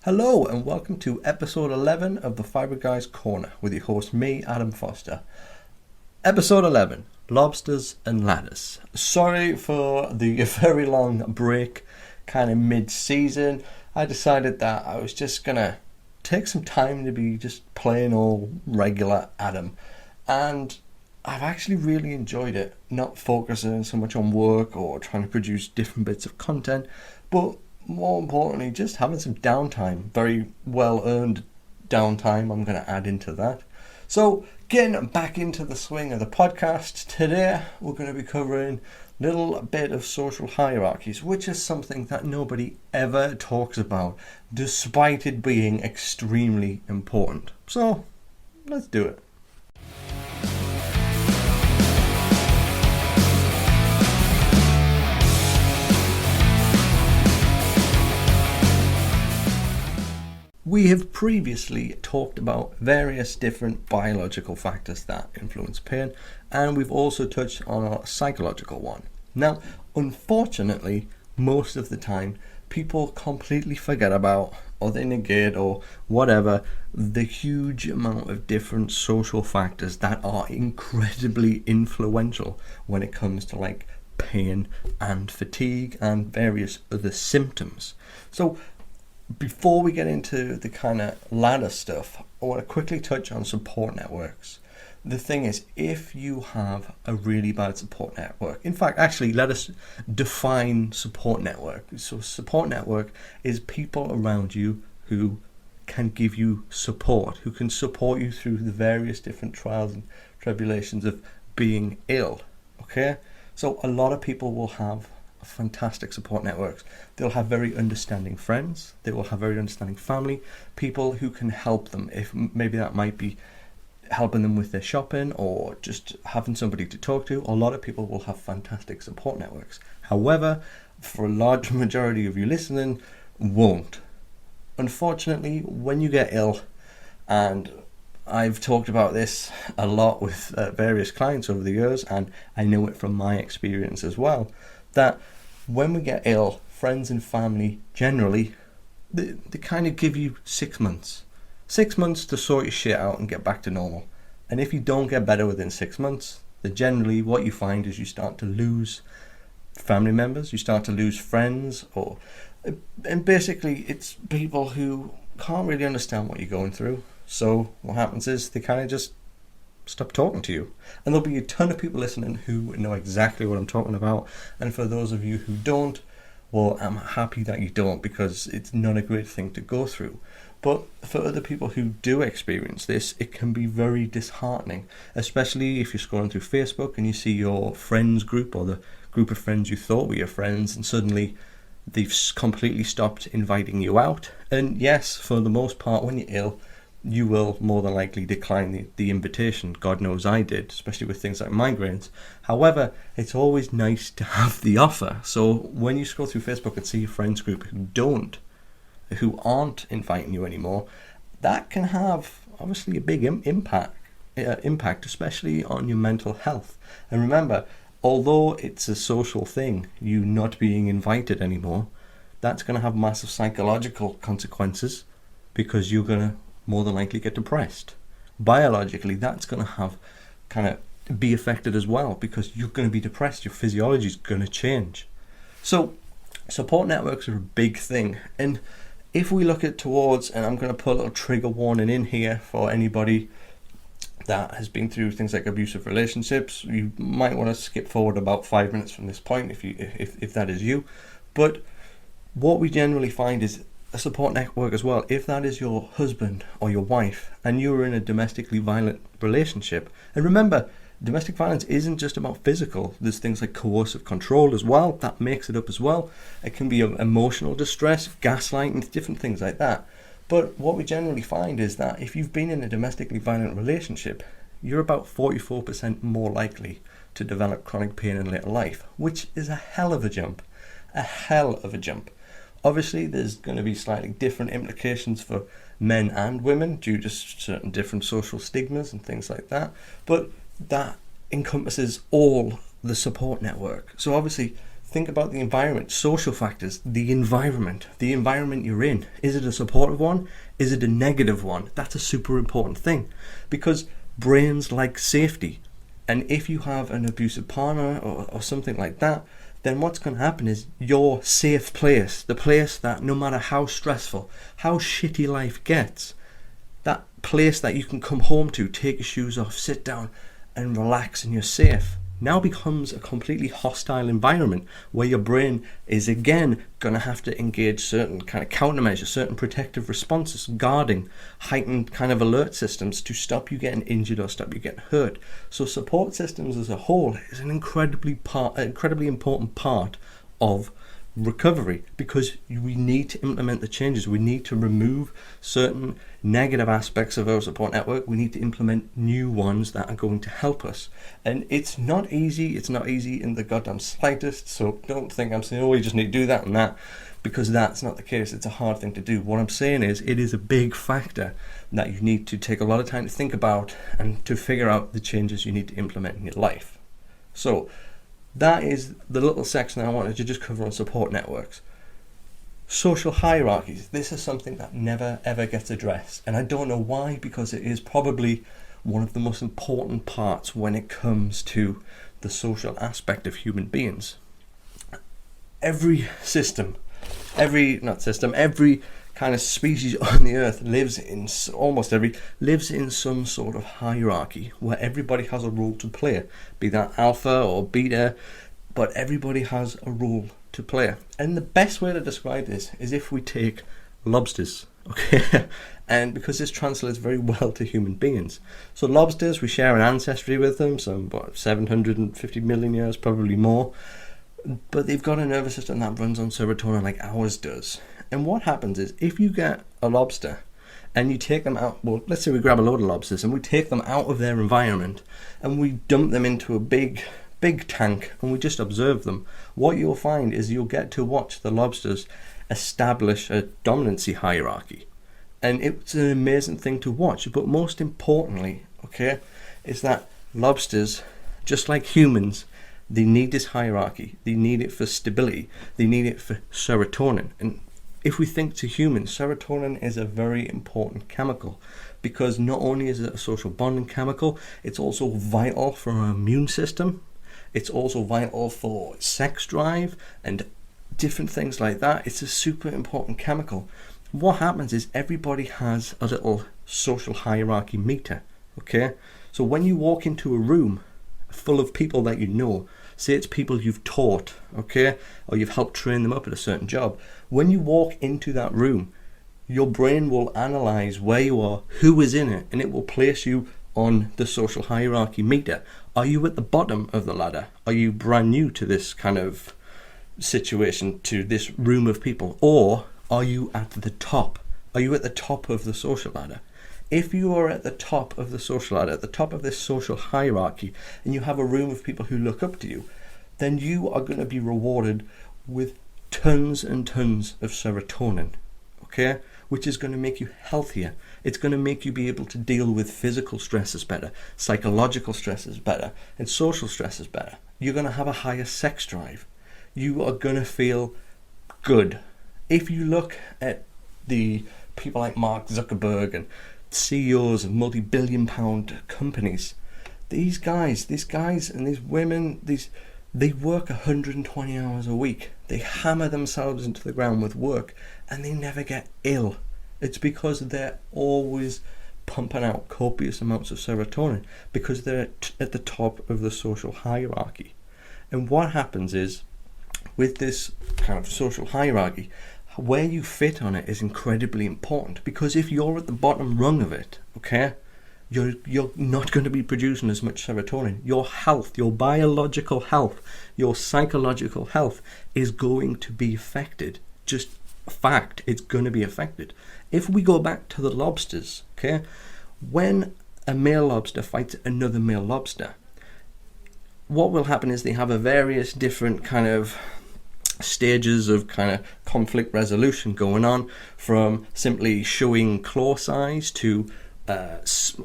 Hello and welcome to episode 11 of the Fibre Guys Corner with your host, me, Adam Foster. Episode 11, Lobsters and Ladders. Sorry for the very long break, kind of mid-season. I decided that I was just going to take some time to be just plain old regular Adam. And I've actually really enjoyed it, not focusing so much on work or trying to produce different bits of content, but more importantly, just having some downtime, very well earned downtime I'm going to add into that. So getting back into the swing of the podcast, today we're going to be covering a little bit of social hierarchies, which is something that nobody ever talks about, despite it being extremely important. So let's do it. We have previously talked about various different biological factors that influence pain, and we've also touched on a psychological one. Now, unfortunately, most of the time, people completely forget about, or they negate, or whatever, the huge amount of different social factors that are incredibly influential when it comes to like pain and fatigue and various other symptoms. So before we get into the kind of ladder stuff, I want to quickly touch on support networks. The thing is, if you have a really bad support network, in fact, actually, let us define support network. So support network is people around you who can give you support, who can support you through the various different trials and tribulations of being ill, okay? So a lot of people will have fantastic support networks. They'll have very understanding friends, they will have very understanding family, people who can help them, if maybe that might be helping them with their shopping or just having somebody to talk to. A lot of people will have fantastic support networks. However, for a large majority of you listening, won't. Unfortunately, when you get ill, and I've talked about this a lot with various clients over the years, and I know it from my experience as well, that when we get ill, friends and family generally, they kind of give you 6 months. 6 months to sort your shit out and get back to normal. And if you don't get better within 6 months, then generally what you find is you start to lose family members, you start to lose friends, and basically it's people who can't really understand what you're going through. So what happens is they kind of just stop talking to you. And there'll be a ton of people listening who know exactly what I'm talking about. And for those of you who don't, well, I'm happy that you don't, because it's not a great thing to go through. But for other people who do experience this, it can be very disheartening, especially if you're scrolling through Facebook and you see your friends group or the group of friends you thought were your friends, and suddenly they've completely stopped inviting you out. And yes, for the most part, when you're ill, you will more than likely decline the invitation. God knows I did, especially with things like migraines. However, it's always nice to have the offer. So when you scroll through Facebook and see your friends group who aren't inviting you anymore, that can have obviously a big impact, especially on your mental health. And remember, although it's a social thing, you not being invited anymore, that's going to have massive psychological consequences, because you're going to more than likely get depressed. Biologically, that's going to have kind of be affected as well, because you're going to be depressed, your physiology is going to change. So support networks are a big thing, and if we look at towards, and I'm going to put a little trigger warning in here for anybody that has been through things like abusive relationships, you might want to skip forward about 5 minutes from this point if that is you. But what we generally find is a support network as well, if that is your husband or your wife and you're in a domestically violent relationship. And remember, domestic violence isn't just about physical. There's things like coercive control as well that makes it up as well. It can be emotional distress, gaslighting, different things like that. But what we generally find is that if you've been in a domestically violent relationship, you're about 44% more likely to develop chronic pain in later life, which is a hell of a jump. Obviously, there's going to be slightly different implications for men and women due to certain different social stigmas and things like that, but that encompasses all the support network. So obviously, think about the environment, social factors, the environment you're in. Is it a supportive one? Is it a negative one? That's a super important thing, because brains like safety. And if you have an abusive partner or something like that, then what's going to happen is your safe place, the place that no matter how stressful, how shitty life gets, that place that you can come home to, take your shoes off, sit down and relax and you're safe, now becomes a completely hostile environment where your brain is again going to have to engage certain kind of countermeasures, certain protective responses, guarding, heightened kind of alert systems to stop you getting injured or stop you getting hurt. So support systems as a whole is an incredibly important part of recovery, because we need to implement the changes. We need to remove certain negative aspects of our support network. We need to implement new ones that are going to help us. And it's not easy. It's not easy in the goddamn slightest. So don't think I'm saying, oh, you just need to do that and that, because that's not the case. It's a hard thing to do. What I'm saying is it is a big factor that you need to take a lot of time to think about and to figure out the changes you need to implement in your life. So that is the little section I wanted to just cover on support networks. Social hierarchies. This is something that never ever gets addressed. And I don't know why, because it is probably one of the most important parts when it comes to the social aspect of human beings. Every kind of species on the earth lives in some sort of hierarchy where everybody has a role to play, be that alpha or beta, but everybody has a role to play. And the best way to describe this is if we take lobsters, okay? And because this translates very well to human beings. So lobsters, we share an ancestry with them, some 750 million years, probably more. But they've got a nervous system that runs on serotonin like ours does. And what happens is, if you get a lobster and you take them out, well, let's say we grab a load of lobsters and we take them out of their environment and we dump them into a big tank and we just observe them, what you'll find is you'll get to watch the lobsters establish a dominancy hierarchy. And it's an amazing thing to watch. But most importantly, okay, is that lobsters, just like humans, they need this hierarchy. They need it for stability. They need it for serotonin. And if we think to humans, serotonin is a very important chemical, because not only is it a social bonding chemical, it's also vital for our immune system. It's also vital for sex drive and different things like that. It's a super important chemical. What happens is everybody has a little social hierarchy meter, okay? So when you walk into a room full of people that you know, say it's people you've taught, okay, or you've helped train them up at a certain job, when you walk into that room, your brain will analyze where you are, who is in it, and it will place you on the social hierarchy meter. Are you at the bottom of the ladder? Are you brand new to this kind of situation, to this room of people? Or are you at the top? Are you at the top of the social ladder? If you are at the top of the social ladder, at the top of this social hierarchy, and you have a room of people who look up to you, then you are going to be rewarded with tons and tons of serotonin, okay? Which is going to make you healthier. It's going to make you be able to deal with physical stresses better, psychological stresses better, and social stresses better. You're going to have a higher sex drive. You are going to feel good. If you look at the people like Mark Zuckerberg and CEOs of multi-billion-pound companies, these guys and these women, they work 120 hours a week. They hammer themselves into the ground with work and they never get ill. It's because they're always pumping out copious amounts of serotonin, because they're at the top of the social hierarchy. And what happens is, with this kind of social hierarchy, where you fit on it is incredibly important, because if you're at the bottom rung of it, okay, you're not going to be producing as much serotonin. Your health, your biological health, your psychological health is going to be affected. Just a fact, it's going to be affected. If we go back to the lobsters, okay, when a male lobster fights another male lobster, what will happen is they have a various different kind of stages of kind of conflict resolution going on, from simply showing claw size to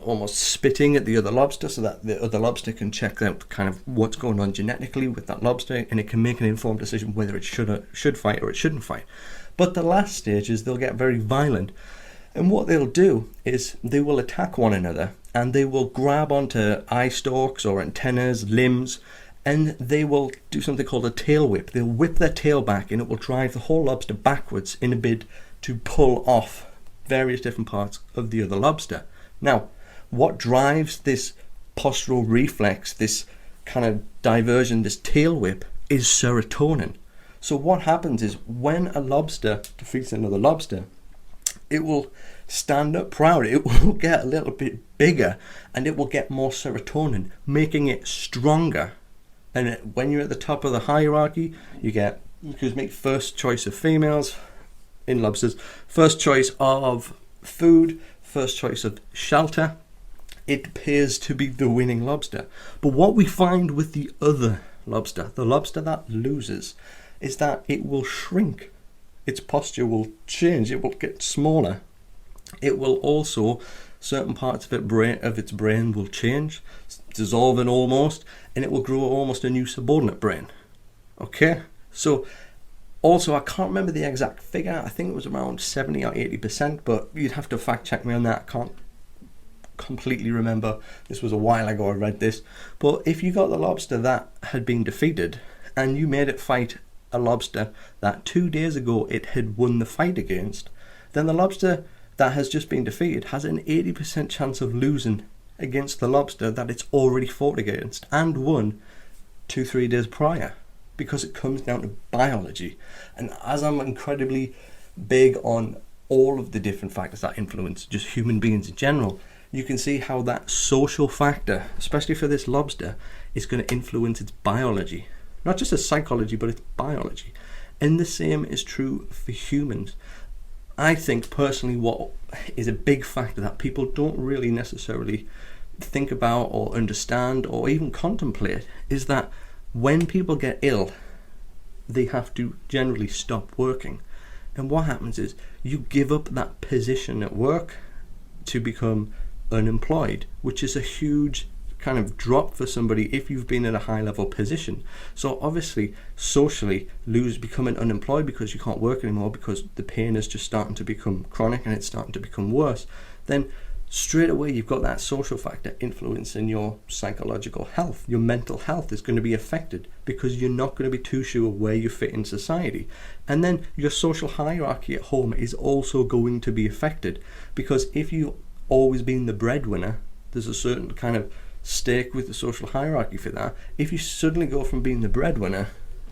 almost spitting at the other lobster so that the other lobster can check out kind of what's going on genetically with that lobster, and it can make an informed decision whether it should fight or it shouldn't fight. But the last stage is they'll get very violent, and what they'll do is they will attack one another, and they will grab onto eye stalks or antennas, limbs, and they will do something called a tail whip. They'll whip their tail back, and it will drive the whole lobster backwards in a bid to pull off various different parts of the other lobster. Now, what drives this postural reflex, this kind of diversion, this tail whip, is serotonin. So what happens is when a lobster defeats another lobster, it will stand up proud, it will get a little bit bigger, and it will get more serotonin, making it stronger. And when you're at the top of the hierarchy, you get, first choice of females in lobsters, first choice of food, first choice of shelter. It appears to be the winning lobster. But what we find with the other lobster, the lobster that loses, is that it will shrink. Its posture will change. It will get smaller. It will also, certain parts of its brain will change, dissolving almost, and it will grow almost a new subordinate brain. Okay? So, also, I can't remember the exact figure. I think it was around 70 or 80%, but you'd have to fact check me on that. I can't completely remember. This was a while ago I read this. But if you got the lobster that had been defeated and you made it fight a lobster that 2 days ago it had won the fight against, then the lobster that has just been defeated has an 80% chance of losing against the lobster that it's already fought against and won 2-3 days prior, because it comes down to biology. And as I'm incredibly big on all of the different factors that influence just human beings in general, you can see how that social factor, especially for this lobster, is going to influence its biology. Not just its psychology, but its biology. And the same is true for humans. I think personally what is a big factor that people don't really necessarily think about or understand or even contemplate is that when people get ill, they have to generally stop working. And what happens is you give up that position at work to become unemployed, which is a huge kind of drop for somebody if you've been in a high level position. So obviously socially becoming unemployed because you can't work anymore because the pain is just starting to become chronic and it's starting to become worse, then straight away you've got that social factor influencing your psychological health. Your mental health is going to be affected because you're not going to be too sure where you fit in society. And then your social hierarchy at home is also going to be affected, because if you've always been the breadwinner, there's a certain kind of stake with the social hierarchy for that. If you suddenly go from being the breadwinner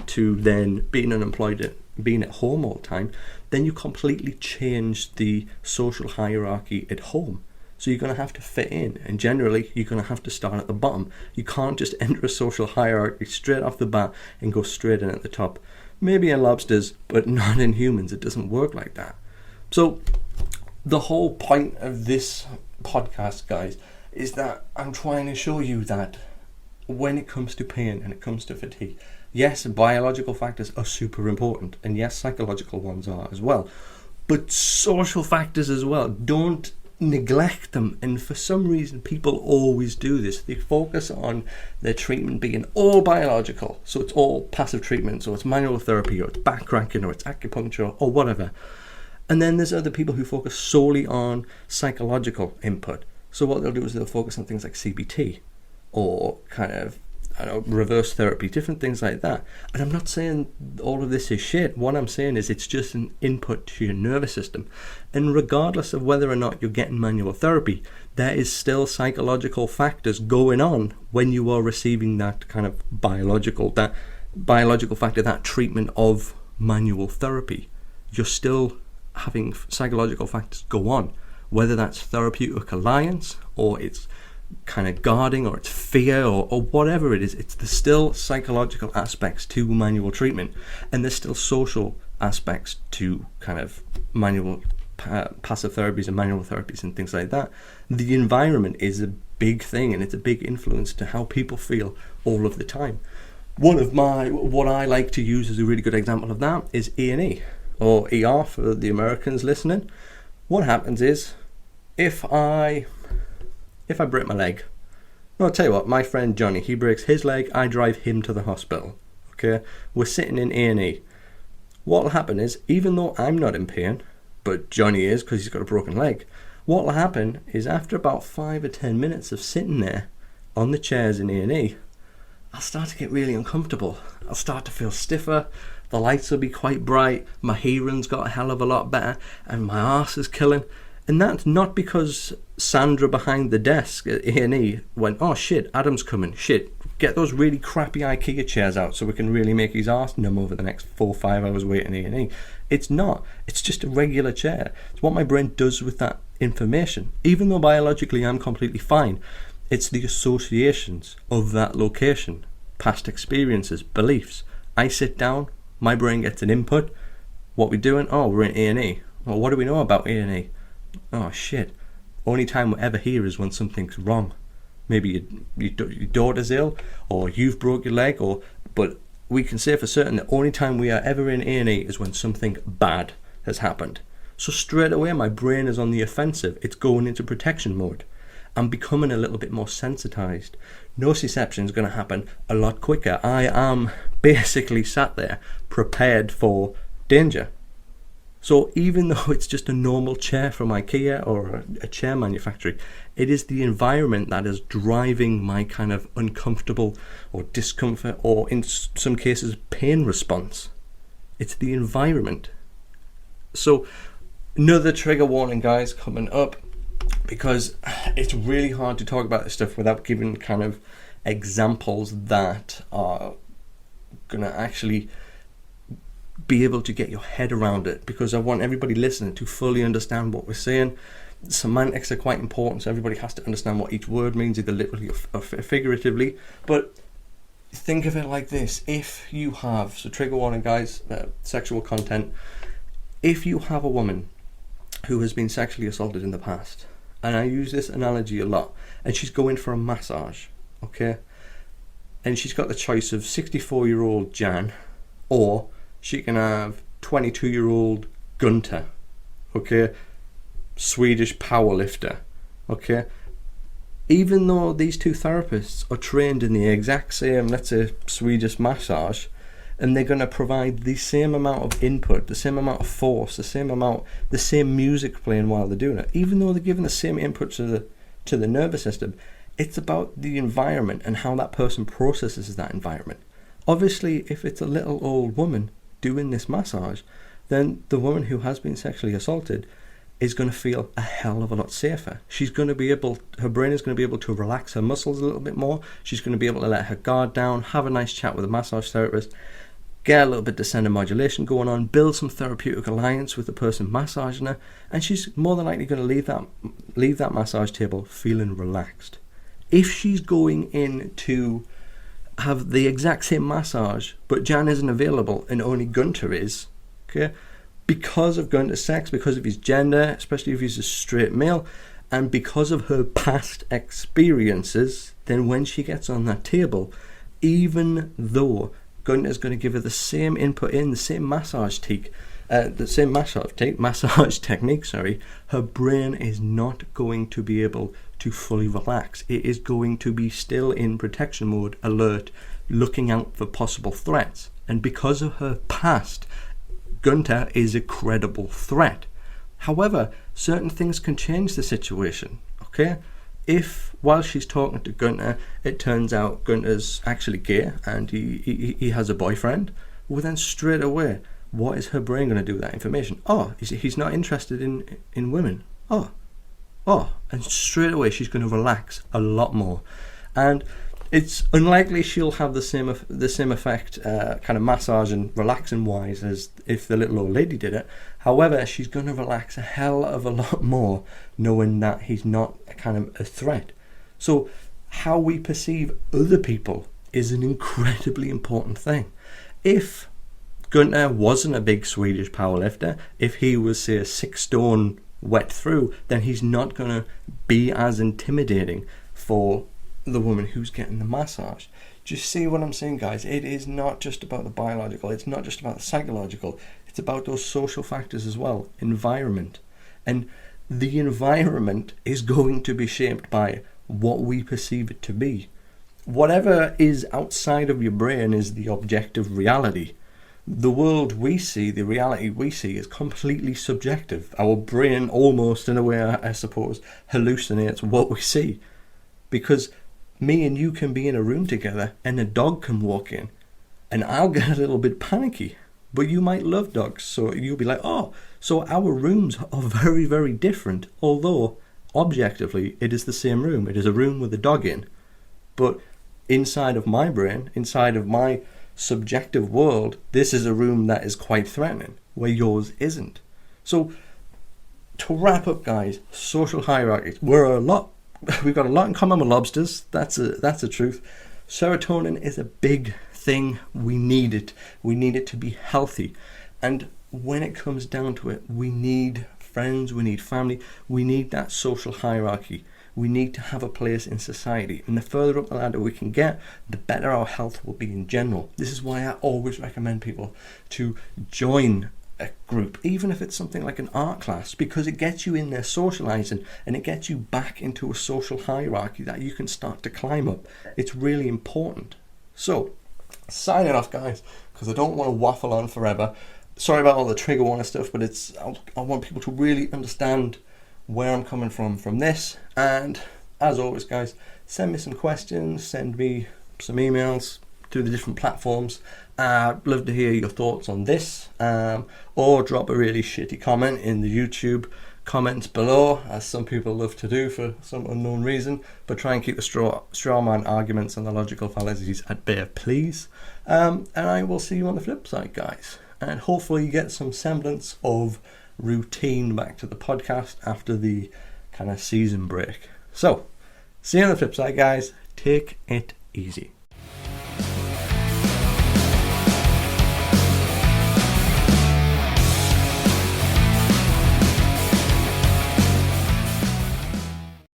to then being unemployed, being at home all the time, then you completely change the social hierarchy at home. So you're going to have to fit in, and generally you're going to have to start at the bottom. You can't just enter a social hierarchy straight off the bat and go straight in at the top. Maybe in lobsters, but not in humans. It doesn't work like that. So the whole point of this podcast, guys, is that I'm trying to show you that when it comes to pain and it comes to fatigue, yes, biological factors are super important, and yes, psychological ones are as well, but social factors as well. Don't neglect them. And for some reason people always do this. They focus on their treatment being all biological, so it's all passive treatment, so it's manual therapy or it's back cracking or it's acupuncture or whatever. And then there's other people who focus solely on psychological input. So what they'll do is they'll focus on things like CBT or kind of reverse therapy, different things like that. And I'm not saying all of this is shit. What I'm saying is it's just an input to your nervous system. And regardless of whether or not you're getting manual therapy, there is still psychological factors going on when you are receiving that kind of biological factor, that treatment of manual therapy. You're still having psychological factors go on, whether that's therapeutic alliance or it's kind of guarding or it's fear or whatever it is. There's still psychological aspects to manual treatment, and there's still social aspects to kind of manual passive therapies and manual therapies and things like that. The environment is a big thing, and it's a big influence to how people feel all of the time. What I like to use as a really good example of that is E&E, or ER for the Americans listening. What happens is, if I if I break my leg, I'll tell you what, my friend Johnny, he breaks his leg, I drive him to the hospital. Okay, we're sitting in A&E. What'll happen is, even though I'm not in pain, but Johnny is because he's got a broken leg, what'll happen is after about 5 or 10 minutes of sitting there on the chairs in A&E, I'll start to get really uncomfortable. I'll start to feel stiffer, the lights will be quite bright, my hearing's got a hell of a lot better, and my arse is killing. And that's not because Sandra behind the desk at A&E went, oh shit, Adam's coming, shit, get those really crappy IKEA chairs out so we can really make his arse numb over the next 4 or 5 hours waiting A&E. It's not. It's just a regular chair. It's what my brain does with that information. Even though biologically I'm completely fine, it's the associations of that location, past experiences, beliefs. I sit down, my brain gets an input. What we doing? Oh, we're in A&E. Well, what do we know about A&E? Oh shit. Only time we're ever here is when something's wrong. Maybe your daughter's ill, or you've broke your leg, but we can say for certain the only time we are ever in A&E is when something bad has happened. So straight away my brain is on the offensive. It's going into protection mode. I'm becoming a little bit more sensitized. Nociception is going to happen a lot quicker. I am basically sat there prepared for danger. So even though it's just a normal chair from IKEA or a chair manufacturer, it is the environment that is driving my kind of uncomfortable or discomfort, or in some cases pain response. It's the environment. So another trigger warning, guys, coming up, because it's really hard to talk about this stuff without giving kind of examples that are going to actually be able to get your head around it, because I want everybody listening to fully understand what we're saying. Semantics are quite important, so everybody has to understand what each word means, either literally or figuratively. But think of it like this: if you have, so trigger warning, guys, sexual content, if you have a woman who has been sexually assaulted in the past, and I use this analogy a lot, and she's going for a massage, okay, and she's got the choice of 64-year-old Jan, or she can have 22-year-old Gunter, okay, Swedish powerlifter, okay. Even though these two therapists are trained in the exact same, let's say, Swedish massage, and they're going to provide the same amount of input, the same amount of force, the same music playing while they're doing it, even though they're giving the same input to the nervous system, it's about the environment and how that person processes that environment. Obviously, if it's a little old woman doing this massage, then the woman who has been sexually assaulted is going to feel a hell of a lot safer. Her brain is going to be able to relax her muscles a little bit more. She's going to be able to let her guard down, have a nice chat with a massage therapist, get a little bit of descending modulation going on, build some therapeutic alliance with the person massaging her, and she's more than likely going to leave that massage table feeling relaxed. If she's going in to have the exact same massage, but Jan isn't available and only Gunter is, okay, because of Gunter's sex, because of his gender, especially if he's a straight male, and because of her past experiences, then when she gets on that table, even though Gunter's going to give her the same input the same massage technique, her brain is not going to be able to fully relax. It is going to be still in protection mode, alert, looking out for possible threats. And because of her past, Gunter is a credible threat. However, certain things can change the situation, okay? If, while she's talking to Gunter, it turns out Gunter's actually gay and he has a boyfriend, well then straight away, what is her brain going to do with that information? Oh, he's not interested in women. Oh, and straight away she's going to relax a lot more. And it's unlikely she'll have the same effect, kind of massage and relaxing wise, as if the little old lady did it. However, she's going to relax a hell of a lot more knowing that he's not kind of a threat. So how we perceive other people is an incredibly important thing. If Gunter wasn't a big Swedish powerlifter, if he was, say, 6 stone wet through, then he's not going to be as intimidating for the woman who's getting the massage. Just see what I'm saying, guys? It is not just about the biological, it's not just about the psychological, it's about those social factors as well. Environment. And the environment is going to be shaped by what we perceive it to be. Whatever is outside of your brain is the objective reality. The world we see, the reality we see, is completely subjective. Our brain almost, in a way, I suppose, hallucinates what we see. Because me and you can be in a room together and a dog can walk in and I'll get a little bit panicky. But you might love dogs, so you'll be like, oh, so our rooms are very, very different. Although, objectively, it is the same room. It is a room with a dog in. But inside of my brain, inside of my subjective world, this is a room that is quite threatening, where yours isn't. So, to wrap up, guys, social hierarchies. We've got a lot in common with lobsters. That's a truth. Serotonin is a big thing. We need it. We need it to be healthy. And when it comes down to it, we need friends, we need family, we need that social hierarchy. We need to have a place in society. And the further up the ladder we can get, the better our health will be in general. This is why I always recommend people to join a group, even if it's something like an art class, because it gets you in there socializing and it gets you back into a social hierarchy that you can start to climb up. It's really important. So, signing off, guys, because I don't want to waffle on forever. Sorry about all the trigger warning stuff, but I want people to really understand where I'm coming from this. And as always, guys, send me some questions, send me some emails through the different platforms. I'd love to hear your thoughts on this, or drop a really shitty comment in the YouTube comments below, as some people love to do for some unknown reason. But try and keep the straw man arguments and the logical fallacies at bay, please. And I will see you on the flip side, guys. And hopefully you get some semblance of routine back to the podcast after the kind of season break. So, see you on the flip side, guys. Take it easy.